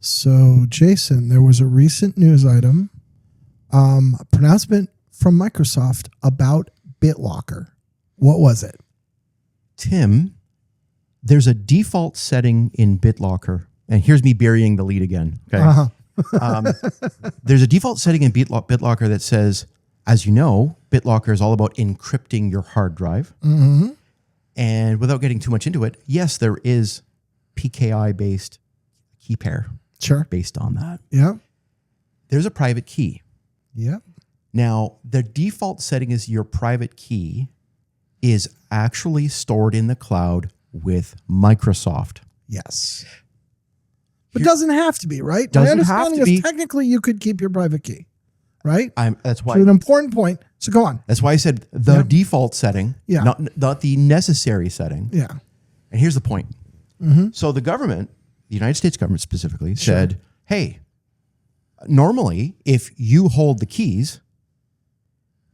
So, Jason, there was a recent news item, pronouncement from Microsoft about Bitlocker. What was it? Tim, there's a default setting in Bitlocker, and here's me burying the lead again. Okay. There's a default setting in Bitlocker that says, as you know, Bitlocker is all about encrypting your hard drive. Mm-hmm. And without getting too much into it, yes, there is PKI-based key pair. Sure. Based on that. Yeah. There's a private key. Yeah. Now, the default setting is your private key is actually stored in the cloud with Microsoft. Yes. But it doesn't have to be, right? Doesn't My understanding have to be. is technically you could keep your private key, right? That's why. It's an important point. So go on. That's why I said the default setting, Yeah. not the necessary setting. Yeah. And here's the point. Mm-hmm. So the government, the United States government specifically, said, hey, normally if you hold the keys,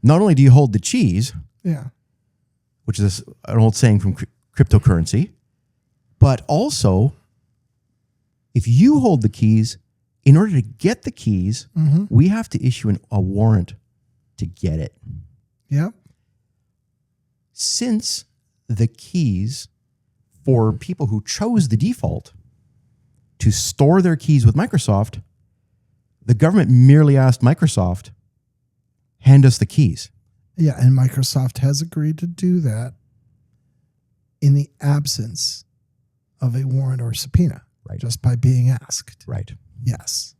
not only do you hold the cheese, Yeah. which is an old saying from cryptocurrency, but also if you hold the keys, in order to get the keys, we have to issue a warrant to get it. Yeah. Since the keys for people who chose the default to store their keys with Microsoft, the government merely asked Microsoft, hand us the keys. Yeah. And Microsoft has agreed to do that in the absence of a warrant or subpoena. Right. Just by being asked. Right. Yes.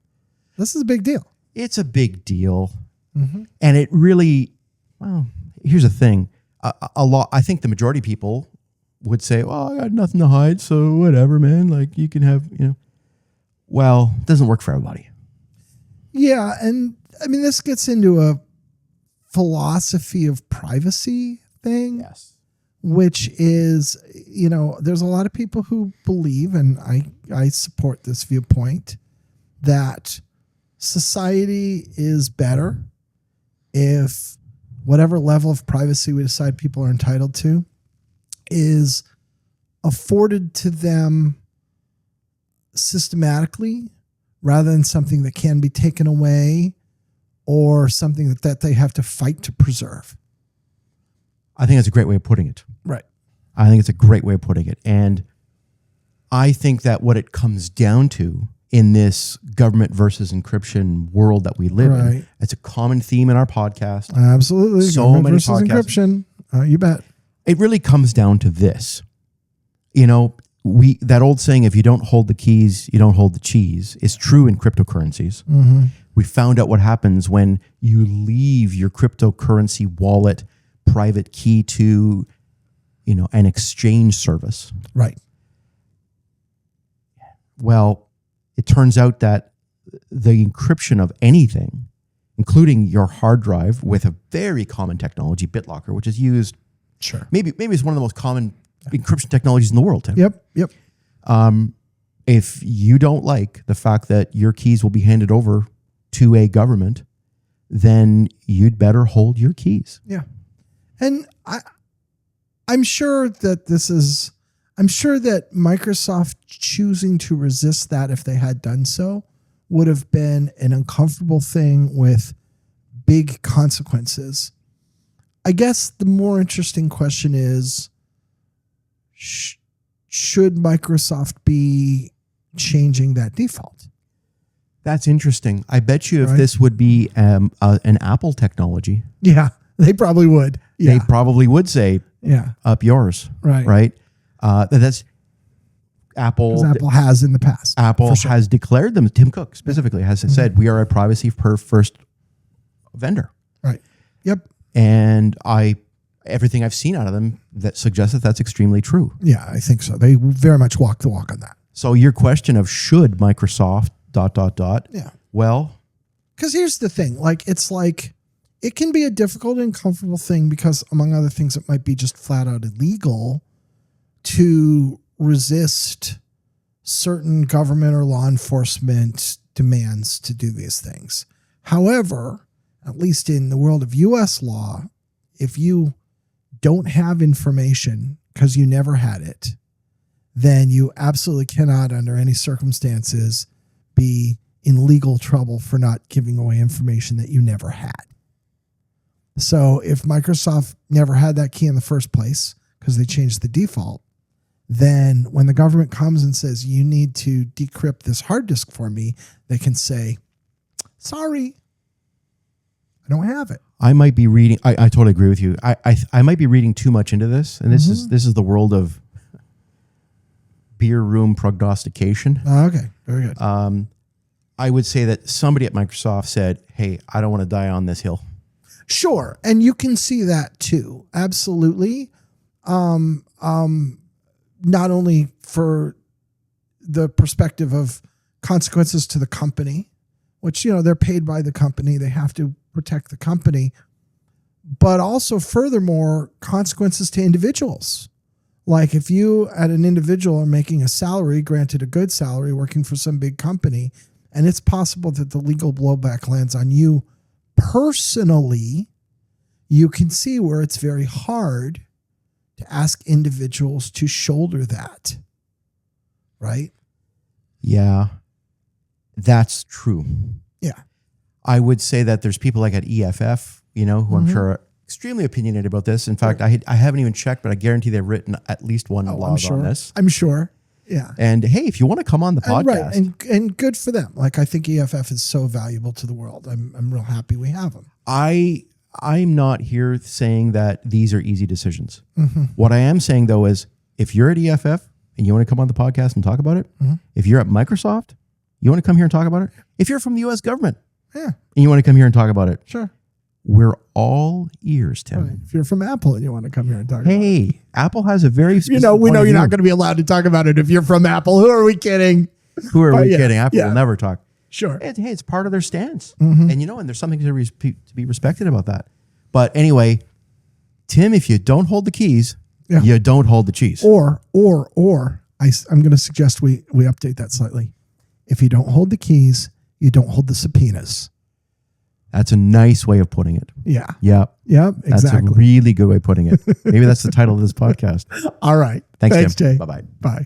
This is a big deal. It's a big deal. Mm-hmm. And it really, well, here's the thing. I think the majority of people would say, well, I got nothing to hide, so whatever, man. Like you can have, well, it doesn't work for everybody. Yeah. And I mean, this gets into a philosophy of privacy thing. Yes. Which is, there's a lot of people who believe, and I support this viewpoint, that society is better if whatever level of privacy we decide people are entitled to is afforded to them systematically rather than something that can be taken away or something that they have to fight to preserve. I think that's a great way of putting it. Right. I think it's a great way of putting it. And I think that what it comes down to in this government versus encryption world that we live in, it's a common theme in our podcast. Absolutely. So government many versus podcasts. Encryption. You bet. It really comes down to this. That old saying, if you don't hold the keys, you don't hold the cheese, is true in cryptocurrencies. Mm-hmm. We found out what happens when you leave your cryptocurrency wallet private key to, an exchange service. Right. Well, it turns out that the encryption of anything, including your hard drive with a very common technology, Bitlocker, which is used, maybe it's one of the most common encryption technologies in the world, Tim. Yep. If you don't like the fact that your keys will be handed over to a government, then you'd better hold your keys. Yeah. And I'm sure that Microsoft choosing to resist that, if they had done so, would have been an uncomfortable thing with big consequences. I guess the more interesting question is, should Microsoft be changing that default? That's interesting. I bet you if this would be an Apple technology. Yeah, they probably would. Yeah. They probably would say, up yours. Right. That's Apple. Because Apple has in the past. Apple has declared them. Tim Cook specifically has said, we are a privacy first vendor. Right. Yep. And everything I've seen out of them that suggests that that's extremely true. Yeah, I think so. They very much walk the walk on that. So your question of should Microsoft ... Yeah. Well, because here's the thing. It can be a difficult and uncomfortable thing because, among other things, it might be just flat out illegal to resist certain government or law enforcement demands to do these things. However, at least in the world of U.S. law, if you don't have information because you never had it, then you absolutely cannot, under any circumstances, be in legal trouble for not giving away information that you never had. So if Microsoft never had that key in the first place because they changed the default, then when the government comes and says, you need to decrypt this hard disk for me, they can say, sorry, I don't have it. I might be reading. I totally agree with you. I might be reading too much into this, and this is the world of beer room prognostication. Oh, okay, very good. I would say that somebody at Microsoft said, "Hey, I don't want to die on this hill." Sure, and you can see that too. Absolutely. Not only for the perspective of consequences to the company, which, they're paid by the company, they have to protect the company, but also furthermore, consequences to individuals. Like if you at an individual are making a salary, granted a good salary, working for some big company, and it's possible that the legal blowback lands on you personally, you can see where it's very hard to ask individuals to shoulder that, right? Yeah, that's true. Yeah. I would say that there's people like at EFF, who I'm sure are extremely opinionated about this. In fact, I haven't even checked, but I guarantee they've written at least one blog on this. I'm sure. Yeah. And hey, if you want to come on the podcast. And good for them. Like, I think EFF is so valuable to the world. I'm real happy we have them. I'm not here saying that these are easy decisions. What I am saying, though, is if you're at EFF and you want to come on the podcast and talk about it, if you're at Microsoft, you want to come here and talk about it, if you're from the U.S. government, and you want to come here and talk about it, sure. We're all ears, Tim. Right. If you're from Apple and you want to come here and talk about it. Hey, Apple has a very specific we know you're not going to be allowed to talk about it if you're from Apple. Who are we kidding? Who are we kidding? Apple will never talk. Sure. It's part of their stance. And and there's something to be respected about that. But anyway, Tim, if you don't hold the keys, you don't hold the cheese. Or I'm going to suggest we update that slightly. If you don't hold the keys, you don't hold the subpoenas. That's a nice way of putting it. Yeah. Yeah. Yeah, exactly. That's a really good way of putting it. Maybe that's the title of this podcast. All right. Thanks Tim. Jay. Bye-bye. Bye.